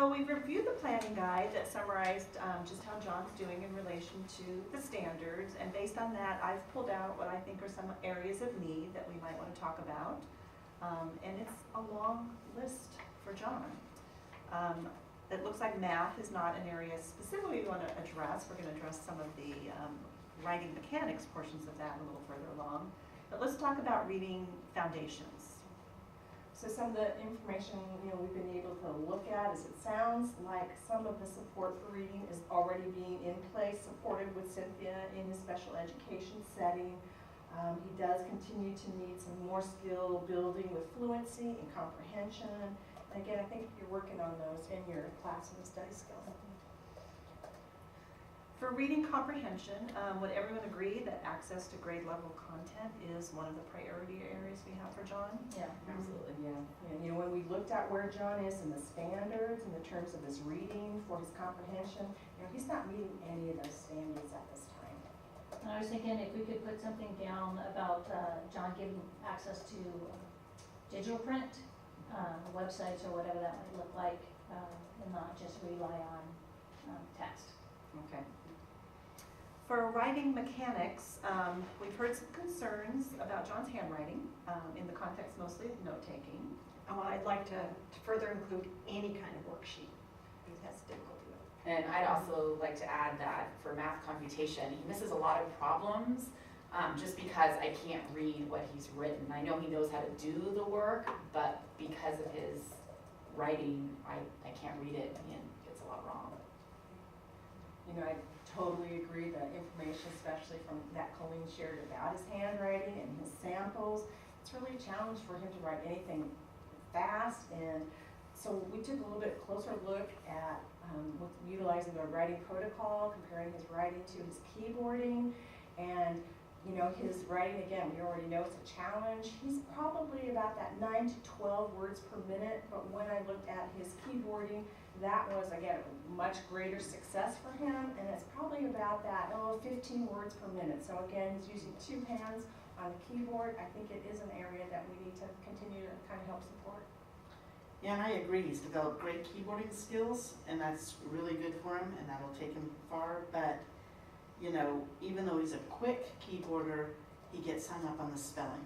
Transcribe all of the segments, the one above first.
So we've reviewed the planning guide that summarized just how John's doing in relation to the standards, and based on that, I've pulled out what I think are some areas of need that we might want to talk about. And it's a long list for John. It looks like math is not an area specifically we want to address. We're going to address some of the writing mechanics portions of that a little further along. But let's talk about reading foundations. So some of the information we've been able to look at is it sounds like some of the support for reading is already being in place, supported with Cynthia in his special education setting. He does continue to need some more skill building with fluency and comprehension. And again, I think you're working on those in your class and study skills. For reading comprehension, would everyone agree that access to grade level content is one of the priority areas we have for John? Yeah, absolutely, yeah. And when we looked at where John is in the standards, in the terms of his reading, for his comprehension, he's not meeting any of those standards at this time. And I was thinking if we could put something down about John giving access to digital print, websites or whatever that might look like, and not just rely on text. Okay. For writing mechanics, we've heard some concerns about John's handwriting in the context mostly of note-taking. Oh, I'd like to further include any kind of worksheet. He has difficulty with it. And I'd also like to add that for math computation, he misses a lot of problems just because I can't read what he's written. I know he knows how to do the work, but because of his writing, I can't read it and gets a lot wrong. I totally agree that information, especially from that Colleen shared about his handwriting and his samples, it's really a challenge for him to write anything fast. And so we took a little bit closer look at with utilizing the writing protocol, comparing his writing to his keyboarding. And his writing, again, we already know it's a challenge. He's probably about that 9 to 12 words per minute, but when I looked at his keyboarding, that was, again, a much greater success for him, and it's probably about that, 15 words per minute. So again, he's using two hands on the keyboard. I think it is an area that we need to continue to kind of help support. Yeah, and I agree. He's developed great keyboarding skills, and that's really good for him, and that'll take him far. But, even though he's a quick keyboarder, he gets hung up on the spelling,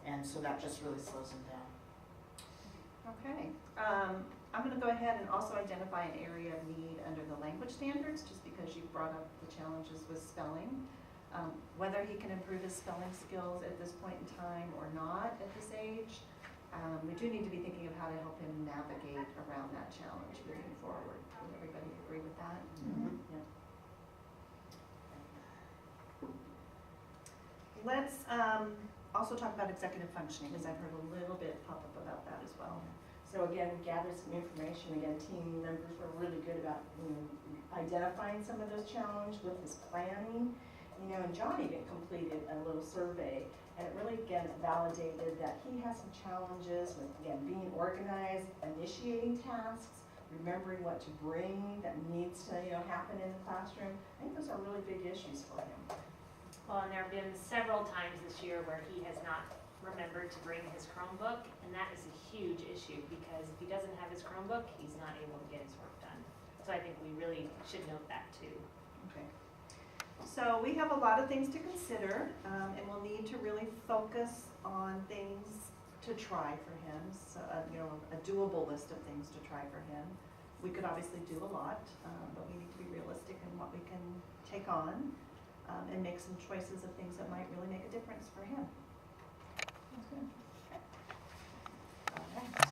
and so that just really slows him down. Okay. I'm going to go ahead and also identify an area of need under the language standards, just because you brought up the challenges with spelling. Whether he can improve his spelling skills at this point in time or not at this age, we do need to be thinking of how to help him navigate around that challenge moving forward. Would everybody agree with that? Mm-hmm. Yeah. Let's also talk about executive functioning, because I've heard a little bit pop up about that as well. So again, we gathered some information. Again, team members were really good about identifying some of those challenges with his planning. And John even completed a little survey, and it really, again, validated that he has some challenges with, again, being organized, initiating tasks, remembering what to bring that needs to happen in the classroom. I think those are really big issues for him. Well, and there have been several times this year where he has not remembered to bring his Chromebook, and that is a huge issue because if he doesn't have his Chromebook, he's not able to get his work done. So I think we really should note that too. Okay. So we have a lot of things to consider, and we'll need to really focus on things to try for him. So, a doable list of things to try for him. We could obviously do a lot, but we need to be realistic in what we can take on and make some choices of things that might really make a difference for him.